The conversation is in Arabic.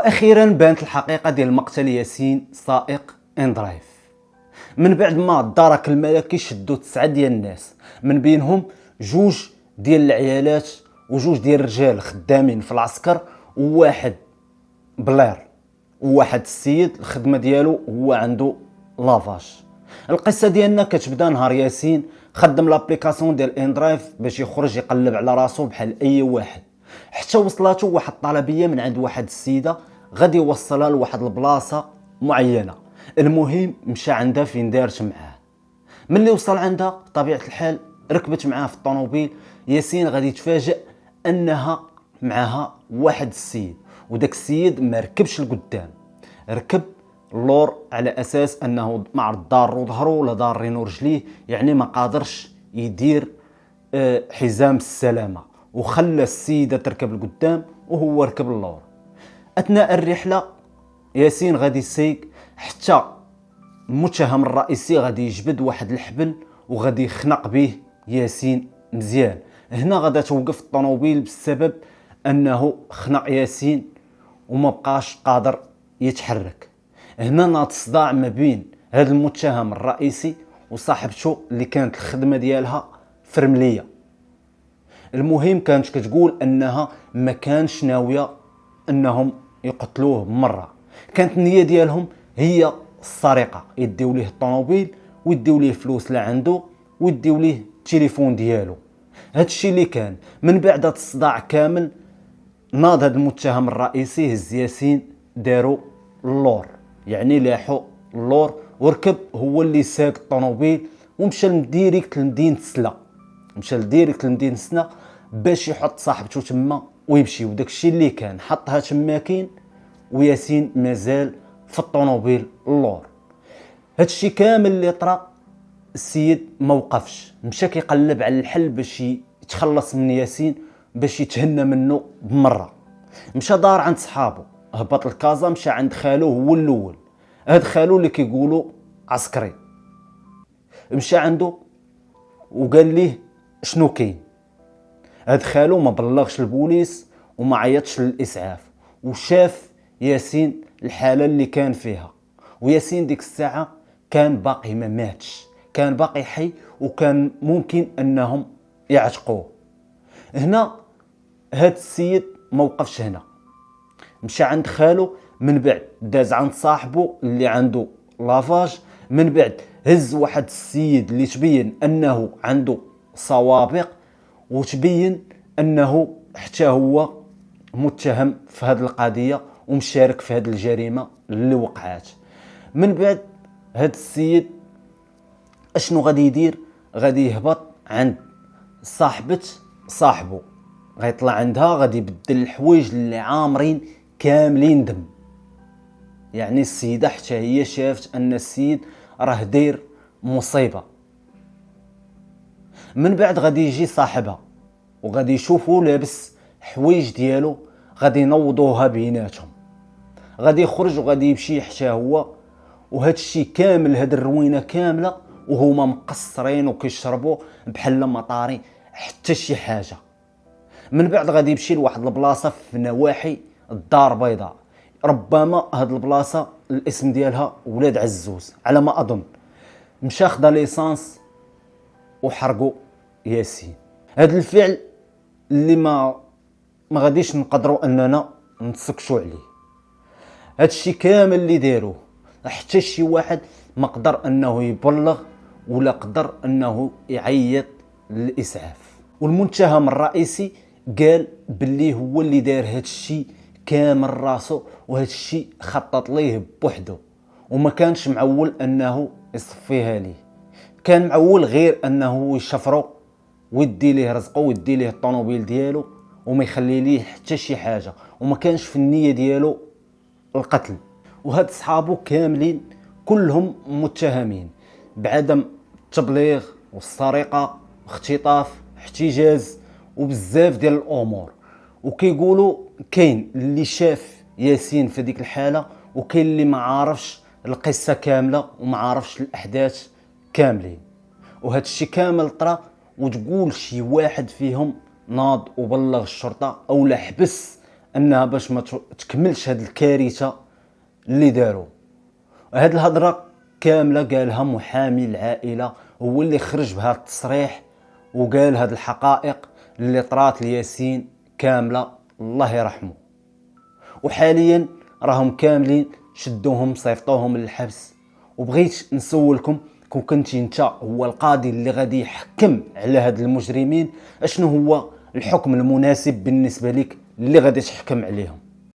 واخيرا بانت الحقيقه ديال مقتل ياسين سائق اندرايف. من بعد ما الدرك الملكي شدوا 9 ديال الناس، من بينهم 2 ديال العيالات و2 ديال الرجال خدامين في العسكر، وواحد بلير، وواحد السيد الخدمه ديالو هو عنده لافاج. القصه ديالنا كتبدا نهار ياسين خدم لابليكاسيون ديال اندرايف باش يخرج يقلب على راسو بحال اي واحد، حتى وصلاتو واحد الطلبيه من عند واحد السيده غادي يوصلها لواحد البلاصه معينه. المهم مشى عندها فين دارت معاه. ملي وصل عندها بطبيعه الحال ركبت معاه في الطوموبيل. ياسين غادي يتفاجئ انها معها واحد السيد، وداك السيد ما ركبش لقدام، ركب اللور على اساس انه ما عرض ضارو ظهرو ولا ضارينو رجليه، يعني ما قادرش يدير حزام السلامه، وخلى السيده تركب لقدام وهو ركب اللور. اثناء الرحله ياسين غادي يسيق حتى المتهم الرئيسي غادي يجبد واحد الحبل وغادي يخنق به ياسين مزيان. هنا غادا توقف الطوموبيل بسبب انه خنق ياسين وما بقاش قادر يتحرك. هنا ناض صداع ما بين هذا المتهم الرئيسي وصاحبته اللي كانت الخدمه ديالها فرمليه. المهم كانت كتقول انها ما كانش ناويه انهم يقتلوه بمره، كانت النيه ديالهم هي السرقه، يديو ليه الطوموبيل ويديو ليه فلوس اللي عنده ويديو ليه التليفون ديالو. هذا الشيء اللي كان. من بعد هذا الصداع كامل ناض هذا المتهم الرئيسي هز ياسين داروا اللور، يعني لاحوا اللور، وركب هو اللي ساق الطوموبيل ومشى لديريكت لمدينه سلا، مشى لديريكت لمدينه سلا باش يحط صاحبته تما ويمشي. وداك الشيء اللي كان حطها تماكين وياسين مازال في الطوموبيل اللور. هاد الشيء كامل اللي طرا السيد ما وقفش، مشى كيقلب على الحل باش يتخلص من ياسين، باش يتهنى منه بمره. مشى دار عند صحابه، هبط الكازا، مشى عند خالو هو الاول. هاد خالو اللي كيقولوا عسكري، مشى عنده وقال ليه شنو كاين. هاد خالو ما بلغش البوليس وما عيطش للاسعاف، وشاف ياسين الحاله اللي كان فيها. وياسين ديك الساعه كان باقي ما ماتش، كان باقي حي، وكان ممكن انهم يعتقوه. هنا هاد السيد ما وقفش هنا، مشى عند خالو، من بعد داز عند صاحبه اللي عنده لافاج، من بعد هز واحد السيد اللي تبين انه عنده سوابق وتبين انه حتى هو متهم في هذه القضيه ومشارك في هذه الجريمه اللي وقعات. من بعد هاد السيد اشنو غادي يدير؟ غادي يهبط عند صاحبه، غيطلع عندها، غادي يبدل الحوايج اللي عامرين كاملين دم. يعني السيده حتى هي شافت ان السيد راه داير مصيبه. من بعد غادي يجي صاحبها وغادي يشوفوا لابس حوايج ديالو، غادي ينوضوها بيناتهم، غادي يخرج وغادي يمشي حتى هو. وهذا الشيء كامل، هاد الروينه كامله وهما مقصرين وكيشربوا بحال ما طاري حتى شي حاجه. من بعد غادي يمشي لواحد البلاصه في نواحي الدار البيضاء، ربما هاد البلاصه الاسم ديالها ولاد عزوز على ما اظن. مشى خدا ليسانس وحرقوا ياسين. هاد الفعل اللي ما غاديش نقدروا اننا نسكتوا عليه. هاد الشيء كامل اللي داروه حتى شي واحد ما قدر انه يبلغ ولا قدر انه يعيط للاسعاف. والمتهم الرئيسي قال باللي هو اللي دار هاد الشيء كامل راسو، وهاد الشيء خطط ليه بوحده، وما كانش معول انه يصفيها ليه، كان معول غير انه يشفرو ويدي ليه رزقه ويدي ليه الطوموبيل ديالو وما يخلي ليه حتى شي حاجه، وما كانش في النيه ديالو القتل. وهاد صحابو كاملين كلهم متهمين بعدم التبليغ والسرقه واختطاف احتجاز وبزاف ديال الامور. وكيقولوا كاين اللي شاف ياسين في ديك الحاله، وكاين اللي ما عارفش القصه كامله وما عارفش الاحداث كاملين. وهذا الشيء كامل طرا، وتقول شي واحد فيهم ناض وبلغ الشرطه او لا حبس انها باش ما تكملش هاد الكارثه اللي داروا. هاد الهضره كامله قالها محامي العائله، هو اللي خرج بهذا التصريح وقال هاد الحقائق اللي طرات لياسين كامله، الله يرحمه. وحاليا راهم كاملين شدوهم صيفطوهم للحبس. وبغيت نسولكم، كون كنتي انت هو القاضي اللي غادي يحكم على هاد المجرمين، اشنو هو الحكم المناسب بالنسبه لك اللي غادي تحكم عليهم؟